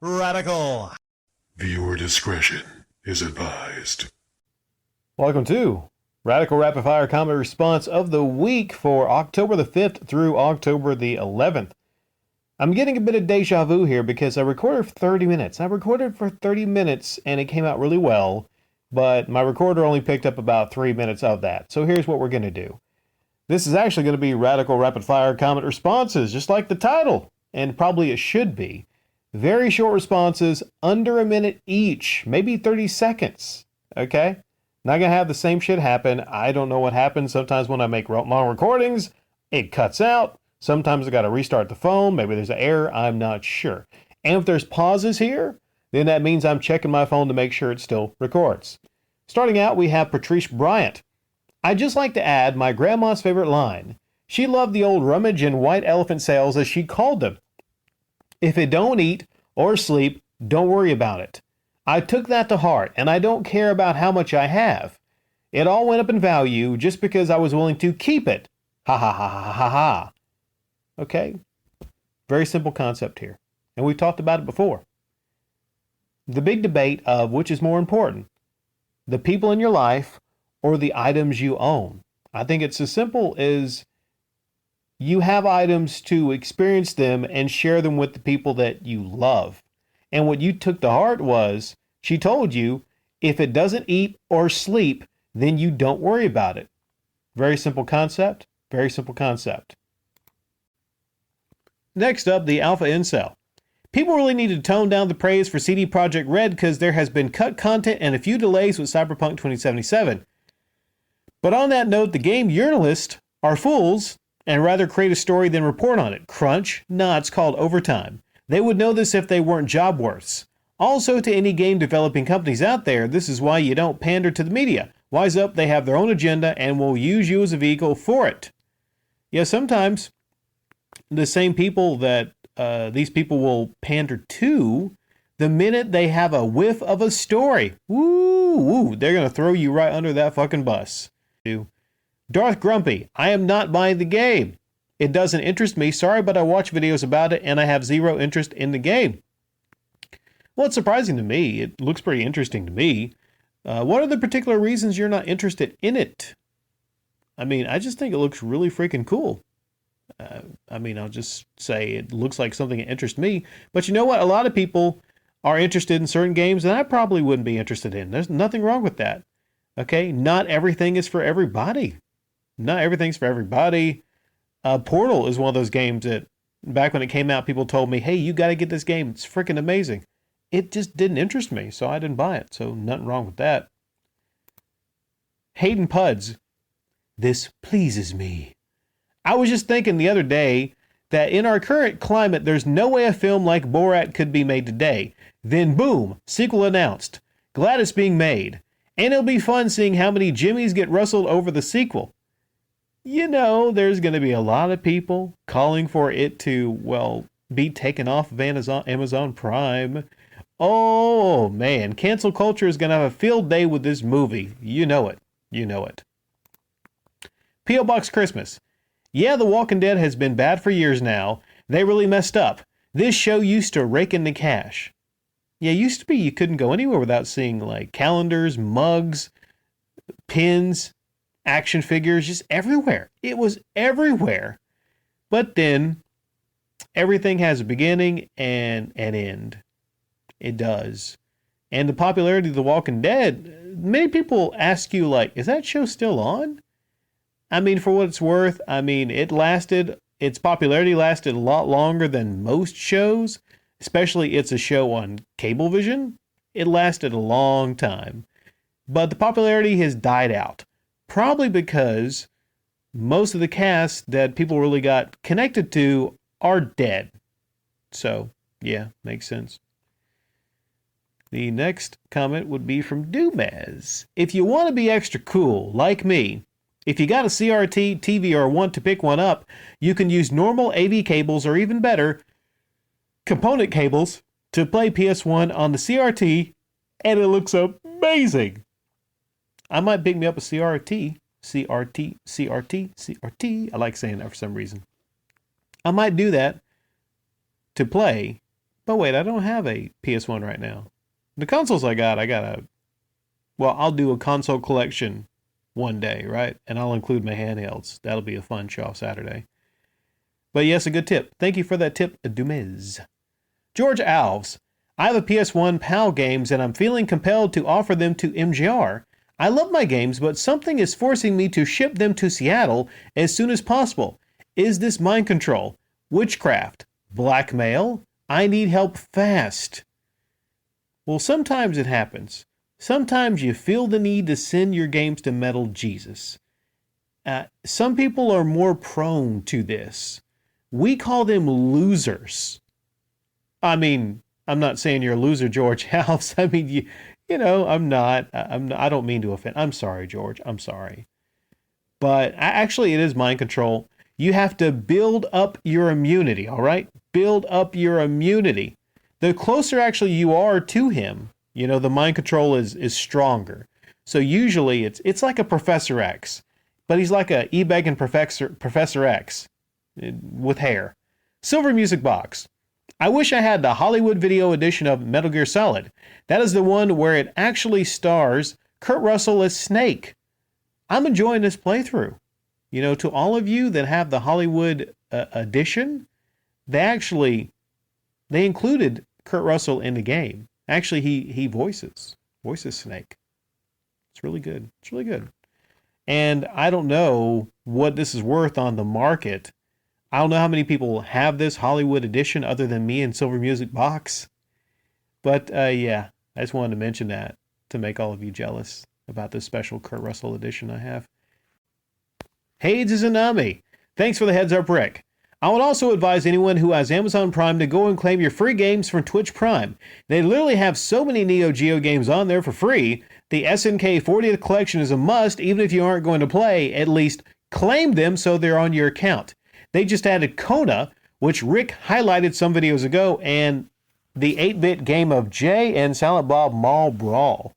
Radical. Viewer discretion is advised. Welcome to Radical Rapid Fire Comment Response of the week for October the 5th through October the 11th. I'm getting a bit of deja vu here because I recorded for 30 minutes. I recorded for 30 minutes and it came out really well, but my recorder only picked up about 3 minutes of that. So here's what we're going to do. This is actually going to be Radical Rapid Fire Comment Responses, just like the title, and probably it should be. Very short responses, under a minute each, maybe 30 seconds, okay? Not gonna have the same shit happen. I don't know what happens. Sometimes when I make long recordings, it cuts out. Sometimes I gotta restart the phone. Maybe there's an error. I'm not sure. And if there's pauses here, then that means I'm checking my phone to make sure it still records. Starting out, we have Patrice Bryant. I'd just like to add my grandma's favorite line. She loved the old rummage and white elephant sales, as she called them. If it don't eat or sleep, don't worry about it. I took that to heart, and I don't care about how much I have. It all went up in value just because I was willing to keep it. Ha ha ha ha ha ha. Okay? Very simple concept here. And we've talked about it before. The big debate of which is more important, the people in your life or the items you own. I think it's as simple as you have items to experience them and share them with the people that you love. And what you took to heart was, she told you, if it doesn't eat or sleep, then you don't worry about it. Very simple concept. Very simple concept. Next up, the Alpha Incel. People really need to tone down the praise for CD Projekt Red because there has been cut content and a few delays with Cyberpunk 2077. But on that note, the game journalists are fools and rather create a story than report on it. Crunch? Nah, it's called overtime. They would know this if they weren't job worths. Also, to any game developing companies out there, this is why you don't pander to the media. Wise up, they have their own agenda and will use you as a vehicle for it. Yeah, sometimes the same people that these people will pander to, the minute they have a whiff of a story, woo, they're going to throw you right under that fucking bus. Darth Grumpy, I am not buying the game. It doesn't interest me. Sorry, but I watch videos about it and I have zero interest in the game. Well, it's surprising to me. It looks pretty interesting to me. What are the particular reasons you're not interested in it? I mean, I just think it looks really freaking cool. I'll just say it looks like something that interests me. But you know what? A lot of people are interested in certain games that I probably wouldn't be interested in. There's nothing wrong with that. Okay? Not everything is for everybody. Not everything's for everybody. Portal is one of those games that back when it came out, people told me, hey, you got to get this game. It's freaking amazing. It just didn't interest me, so I didn't buy it. So nothing wrong with that. Hayden Puds. This pleases me. I was just thinking the other day that in our current climate, there's no way a film like Borat could be made today. Then boom, sequel announced. Glad it's being made. And it'll be fun seeing how many Jimmys get rustled over the sequel. You know, there's going to be a lot of people calling for it to, well, be taken off of Amazon Prime. Oh, man. Cancel culture is going to have a field day with this movie. You know it. You know it. P.O. Box Christmas. Yeah, The Walking Dead has been bad for years now. They really messed up. This show used to rake in the cash. Yeah, it used to be you couldn't go anywhere without seeing, like, calendars, mugs, pins, action figures, just everywhere. It was everywhere. But then everything has a beginning and an end. It does. And the popularity of The Walking Dead, many people ask you, like, is that show still on? I mean, for what it's worth, its popularity lasted a lot longer than most shows, especially it's a show on Cablevision. It lasted a long time. But the popularity has died out. Probably because most of the cast that people really got connected to are dead. So, yeah, makes sense. The next comment would be from Dumaz. If you want to be extra cool, like me, if you got a CRT, TV, or want to pick one up, you can use normal AV cables or even better, component cables to play PS1 on the CRT, and it looks amazing. I might pick me up a CRT. I like saying that for some reason. I might do that to play But wait, I don't have a PS1 right now. The consoles I got well, I'll do a console collection one day, right? And I'll include my handhelds. That'll be a fun show off Saturday. But yes, a good tip. Thank you for that tip, Dumez. George Alves. I have a PS1 PAL games and I'm feeling compelled to offer them to MGR. I love my games, but something is forcing me to ship them to Seattle as soon as possible. Is this mind control? Witchcraft? Blackmail? I need help fast. Well, sometimes it happens. Sometimes you feel the need to send your games to Metal Jesus. Some people are more prone to this. We call them losers. I mean, I'm not saying you're a loser, George House. I mean, you know, I'm not. I don't mean to offend. I'm sorry, George. I'm sorry. But actually, it is mind control. You have to build up your immunity, all right? Build up your immunity. The closer actually you are to him, you know, the mind control is stronger. So usually it's like a Professor X, but he's like a e-begging Professor X with hair. Silver Music Box. I wish I had the Hollywood Video edition of Metal Gear Solid. That is the one where it actually stars Kurt Russell as Snake. I'm enjoying this playthrough. You know, to all of you that have the Hollywood edition, they included Kurt Russell in the game. Actually, he voices Snake. It's really good. It's really good. And I don't know what this is worth on the market. I don't know how many people have this Hollywood edition other than me and Silver Music Box. But yeah, I just wanted to mention that to make all of you jealous about this special Kurt Russell edition I have. Hades Izanami. Thanks for the heads up, Rick. I would also advise anyone who has Amazon Prime to go and claim your free games from Twitch Prime. They literally have so many Neo Geo games on there for free. The SNK 40th collection is a must, even if you aren't going to play, at least claim them so they're on your account. They just added Kona, which Rick highlighted some videos ago, and the 8-bit game of Jay and Silent Bob Mall Brawl.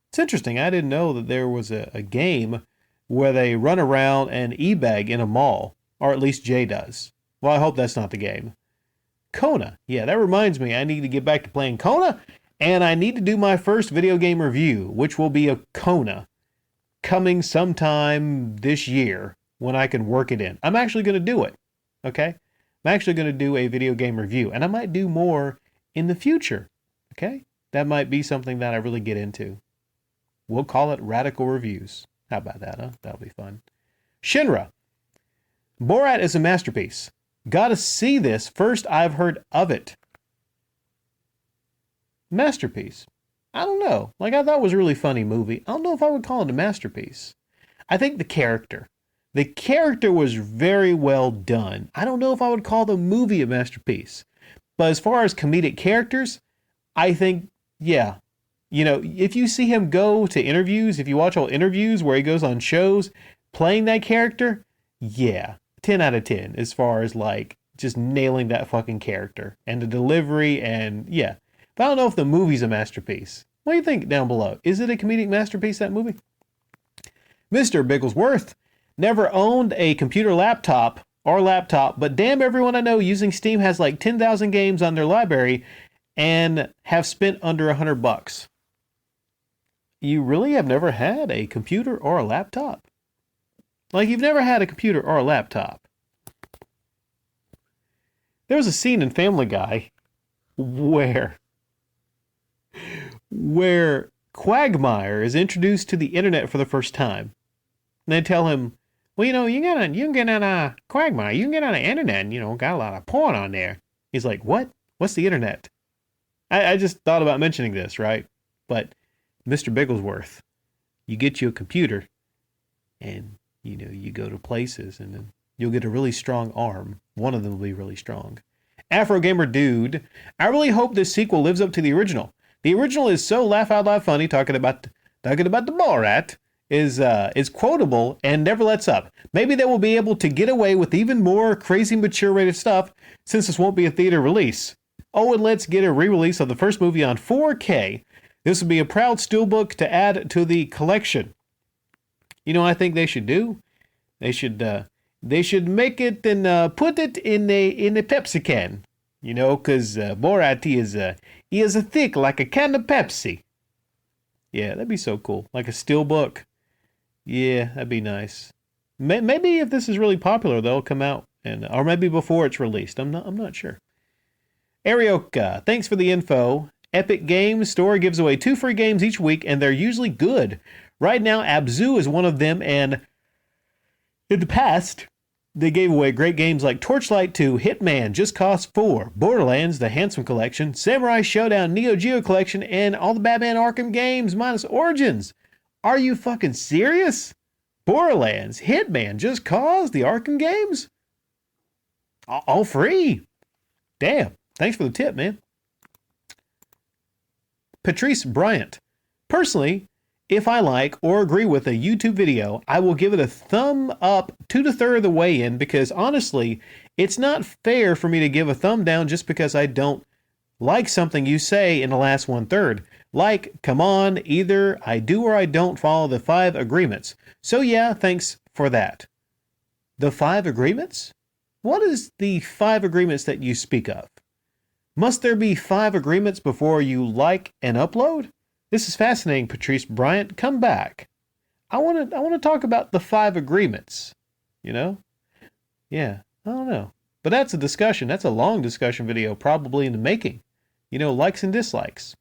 It's interesting. I didn't know that there was a game where they run around and e-bag in a mall, or at least Jay does. Well, I hope that's not the game. Kona. Yeah, that reminds me. I need to get back to playing Kona, and I need to do my first video game review, which will be a Kona, coming sometime this year when I can work it in. I'm actually going to do it, okay? I'm actually going to do a video game review, and I might do more in the future, okay? That might be something that I really get into. We'll call it Radical Reviews. How about that, huh? That'll be fun. Shinra. Borat is a masterpiece. Gotta see this. First I've heard of it. Masterpiece. I don't know. Like, I thought it was a really funny movie. I don't know if I would call it a masterpiece. I think the character was very well done. I don't know if I would call the movie a masterpiece. But as far as comedic characters, I think, yeah. You know, if you see him go to interviews, if you watch all interviews where he goes on shows playing that character, yeah, 10 out of 10 as far as like just nailing that fucking character and the delivery and yeah. But I don't know if the movie's a masterpiece. What do you think down below? Is it a comedic masterpiece, that movie? Mr. Bigglesworth. Never owned a computer laptop, but damn, everyone I know using Steam has like 10,000 games on their library and have spent under $100. You really have never had a computer or a laptop? Like, you've never had a computer or a laptop. There was a scene in Family Guy where Quagmire is introduced to the internet for the first time. And they tell him, well, you know, you can get on Quagmire. You can get on the internet and, you know, got a lot of porn on there. He's like, what? What's the internet? I just thought about mentioning this, right? But Mr. Bigglesworth, you get you a computer and, you know, you go to places and then you'll get a really strong arm. One of them will be really strong. Afro Gamer Dude, I really hope this sequel lives up to the original. The original is so laugh out loud funny, talking about the Borat is quotable and never lets up. Maybe they will be able to get away with even more crazy mature rated stuff since this won't be a theater release. Oh, and let's get a re-release of the first movie on 4K. This would be a proud steelbook to add to the collection. You know what I think they should do? They should make it and put it in a Pepsi can. You know, because Borat, he is a thick like a can of Pepsi. Yeah, that'd be so cool. Like a steel book. Yeah, that'd be nice. Maybe if this is really popular, they'll come out and, or maybe before it's released. I'm not sure. Arioka, thanks for the info. Epic Games Store gives away 2 free games each week, and they're usually good. Right now, Abzu is one of them, and in the past, they gave away great games like Torchlight 2, Hitman, Just Cause 4, Borderlands, the Handsome Collection, Samurai Showdown, Neo Geo Collection, and all the Batman Arkham games minus Origins. Are you fucking serious? Borderlands, Hitman, Just Cause, the Arkham games? All free. Damn. Thanks for the tip, man. Patrice Bryant. Personally, if I like or agree with a YouTube video, I will give it a thumb up 2/3 of the way in, because honestly, it's not fair for me to give a thumb down just because I don't like something you say in the last 1/3. Like, come on, either I do or I don't follow the 5 agreements. So yeah, thanks for that. The 5 agreements? What is the 5 agreements that you speak of? Must there be 5 agreements before you like and upload? This is fascinating, Patrice Bryant. Come back. I want to talk about the 5 agreements. You know? Yeah, I don't know. But that's a discussion. That's a long discussion video, probably in the making. You know, likes and dislikes.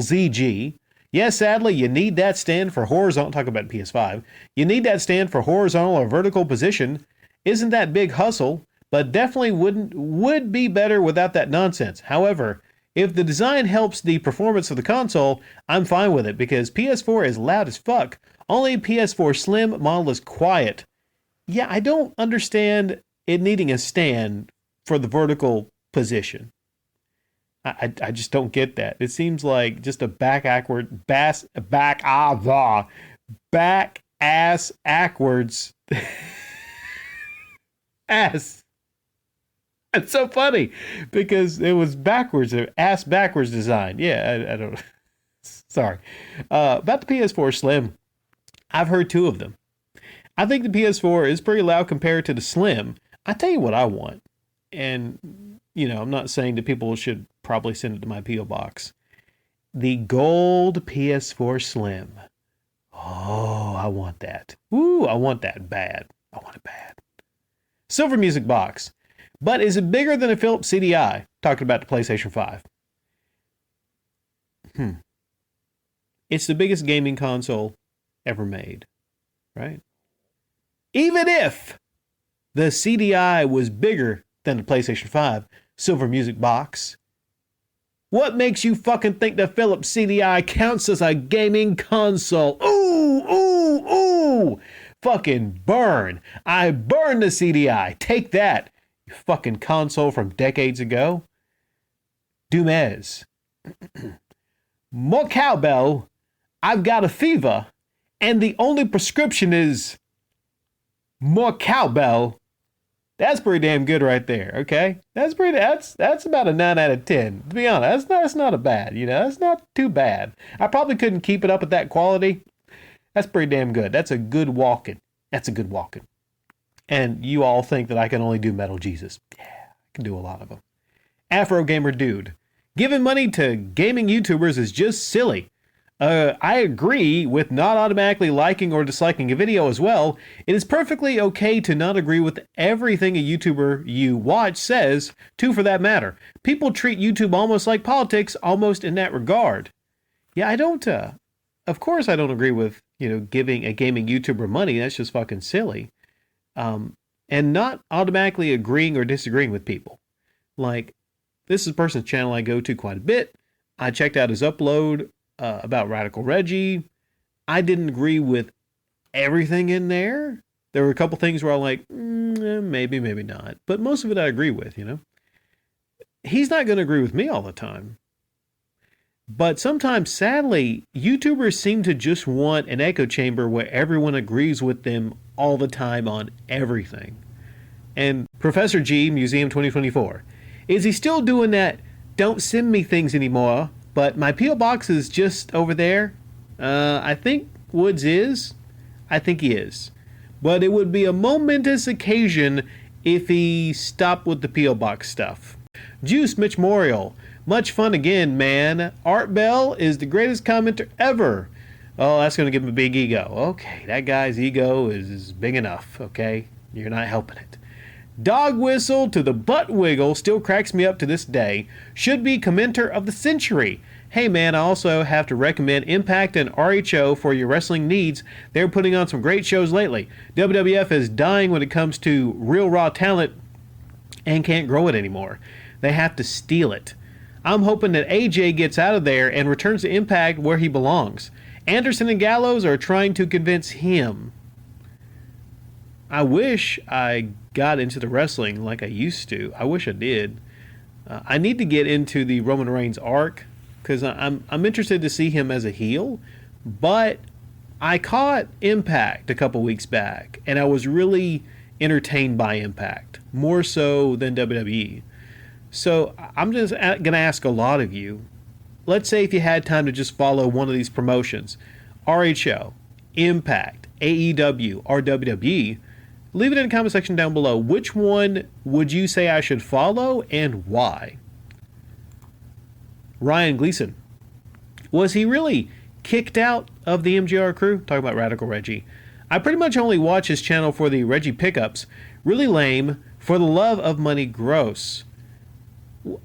ZG. Yes, sadly, you need that stand for horizontal. Talk about PS5. You need that stand for horizontal or vertical position. Isn't that big hustle? But definitely would be better without that nonsense. However, if the design helps the performance of the console, I'm fine with it, because PS4 is loud as fuck. Only PS4 Slim model is quiet. Yeah, I don't understand it needing a stand for the vertical position. I just don't get that. It seems like just a back ass backwards ass. It's so funny because it was backwards, ass backwards design. Yeah, I don't. Sorry. About the PS4 Slim, I've heard 2 of them. I think the PS4 is pretty loud compared to the Slim. I tell you what I want, and you know, I'm not saying that people should probably send it to my P.O. box. The gold PS4 Slim. Oh, I want that. Ooh, I want that bad. I want it bad. Silver Music Box. But is it bigger than a Philips CDI? Talking about the PlayStation 5. It's the biggest gaming console ever made, right? Even if the CDI was bigger than the PlayStation 5 Silver Music Box, what makes you fucking think the Philips CDI counts as a gaming console? Ooh. Fucking burn. I burned the CDI. Take that, you fucking console from decades ago. Dumez. More cowbell. I've got a fever, and the only prescription is more cowbell. That's pretty damn good right there, okay? That's about a 9 out of 10. To be honest, that's not a bad, you know, that's not too bad. I probably couldn't keep it up at that quality. That's pretty damn good. That's a good walking. And you all think that I can only do Metal Jesus. Yeah, I can do a lot of them. Afro Gamer Dude. Giving money to gaming YouTubers is just silly. I agree with not automatically liking or disliking a video as well. It is perfectly okay to not agree with everything a YouTuber you watch says, too, for that matter. People treat YouTube almost like politics, almost in that regard. Yeah, I don't, of course I don't agree with, you know, giving a gaming YouTuber money. That's just fucking silly. And not automatically agreeing or disagreeing with people. Like, this is a person's channel I go to quite a bit. I checked out his upload about Radical Reggie. I didn't agree with everything in there. There were a couple things where I'm like, maybe not. But most of it I agree with, you know. He's not going to agree with me all the time. But sometimes, sadly, YouTubers seem to just want an echo chamber where everyone agrees with them all the time on everything. And Professor G, Museum 2024, is he still doing that don't send me things anymore, but my P.O. box is just over there? I think Woods is. I think he is. but it would be a momentous occasion if he stopped with the P.O. Box stuff. Juice Mitch Morial. Much fun again, man. Art Bell is the greatest commenter ever. Oh, that's going to give him a big ego. Okay, that guy's ego is big enough, okay? You're not helping it. Dog Whistle to the Butt Wiggle still cracks me up to this day. Should be commenter of the century. Hey man, I also have to recommend Impact and RHO for your wrestling needs. They're putting on some great shows lately. WWF is dying when it comes to real raw talent and can't grow it anymore. They have to steal it. I'm hoping that AJ gets out of there and returns to Impact where he belongs. Anderson and Gallows are trying to convince him. I wish I got into the wrestling like I used to. I wish I did. I need to get into the Roman Reigns arc because I'm interested to see him as a heel. But I caught Impact a couple weeks back, and I was really entertained by Impact, more so than WWE. So I'm just going to ask a lot of you. Let's say if you had time to just follow one of these promotions, RHO, Impact, AEW, or WWE, leave it in the comment section down below. Which one would you say I should follow and why? Ryan Gleason. Was he really kicked out of the MGR crew? Talking about Radical Reggie. I pretty much only watch his channel for the Reggie pickups. Really lame. For the love of money, gross.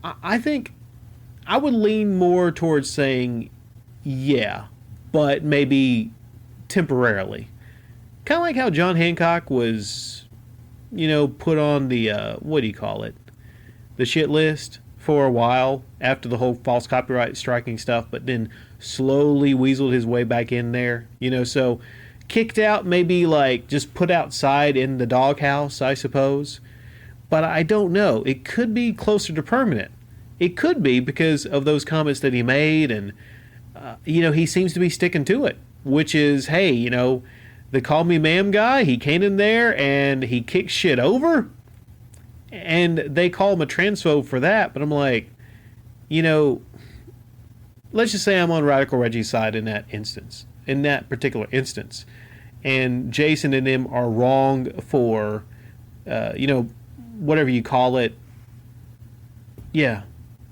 I think I would lean more towards saying yeah, but maybe temporarily. Kind of like how John Hancock was, put on the, what do you call it? The shit list for a while after the whole false copyright striking stuff, but then slowly weaseled his way back in there. So kicked out, maybe like just put outside in the doghouse, I suppose. But I don't know. It could be closer to permanent. It could be because of those comments that he made, and, he seems to be sticking to it, which is, hey, the Call Me Ma'am guy, he came in there and he kicked shit over, and they call him a transphobe for that. But I'm like, let's just say I'm on Radical Reggie's side in that particular instance. And Jason and them are wrong for, whatever you call it. Yeah.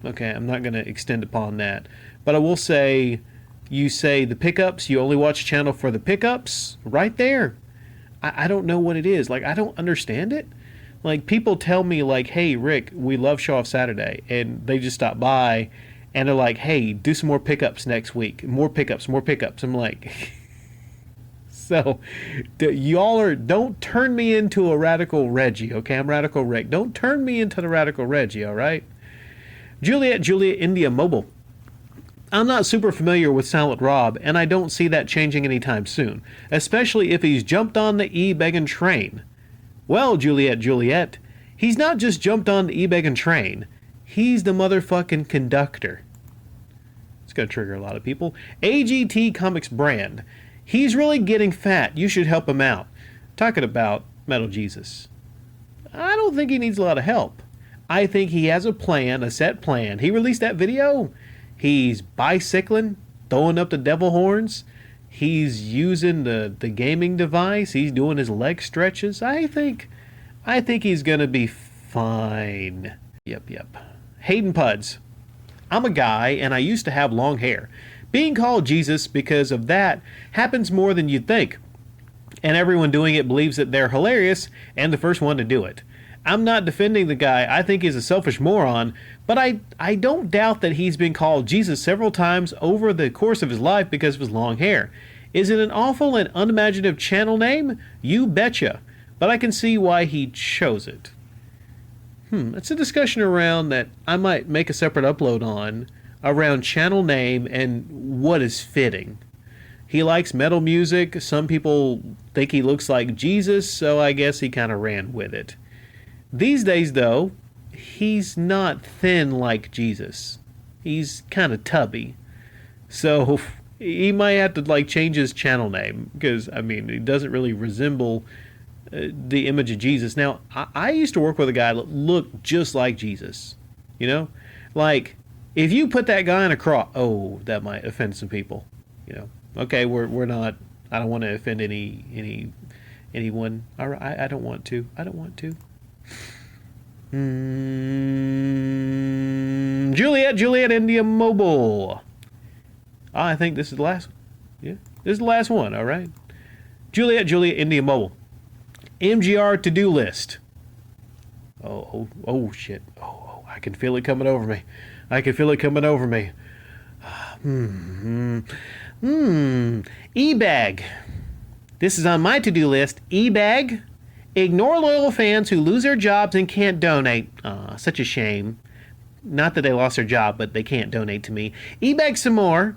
Okay, I'm not going to extend upon that. But I will say, you say the pickups, you only watch channel for the pickups, right there. I don't know what it is. Like, I don't understand it. Like, people tell me, like, hey, Rick, we love Show Off Saturday. And they just stop by, and they're like, hey, do some more pickups next week. More pickups. I'm like... So, don't turn me into a Radical Reggie, okay? I'm Radical Rick. Don't turn me into the Radical Reggie, all right? Juliet India Mobile. I'm not super familiar with Silent Rob, and I don't see that changing anytime soon, especially if he's jumped on the E-Beggin' train. Well, Juliet, he's not just jumped on the E-Beggin' train. He's the motherfucking conductor. It's going to trigger a lot of people. AGT Comics brand. He's really getting fat. You should help him out. Talking about Metal Jesus. I don't think he needs a lot of help. I think he has a set plan. He released that video. He's bicycling, throwing up the devil horns. He's using the gaming device. He's doing his leg stretches. I think he's going to be fine. Yep. Hayden Puds. I'm a guy, and I used to have long hair. Being called Jesus because of that happens more than you'd think. And everyone doing it believes that they're hilarious and the first one to do it. I'm not defending the guy. I think he's a selfish moron, but I don't doubt that he's been called Jesus several times over the course of his life because of his long hair. Is it an awful and unimaginative channel name? You betcha. But I can see why he chose it. It's a discussion around that I might make a separate upload on, around channel name and what is fitting. He likes metal music. Some people think he looks like Jesus, so I guess he kind of ran with it. These days, though, he's not thin like Jesus. He's kind of tubby. So he might have to change his channel name because, he doesn't really resemble the image of Jesus. Now, I used to work with a guy that looked just like Jesus. If you put that guy in a cross, that might offend some people. Okay, we're not. I don't want to offend Anyone? All right, I don't want to. I don't want to. Juliet, India Mobile. I think this is the last one. Yeah, this is the last one, all right. Juliet, India Mobile. MGR to-do list. Oh, shit. Oh, I can feel it coming over me. E-bag. This is on my to-do list. E-bag. Ignore loyal fans who lose their jobs and can't donate. Such a shame. Not that they lost their job, but they can't donate to me. E-bag some more.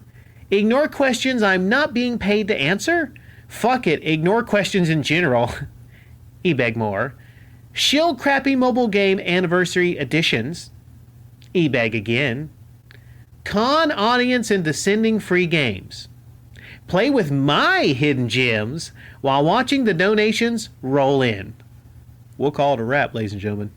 Ignore questions I'm not being paid to answer. Fuck it. Ignore questions in general. E-bag more. Shill crappy mobile game anniversary editions. E-bag again. Con audience into sending free games. Play with my hidden gems while watching the donations roll in. We'll call it a wrap, ladies and gentlemen.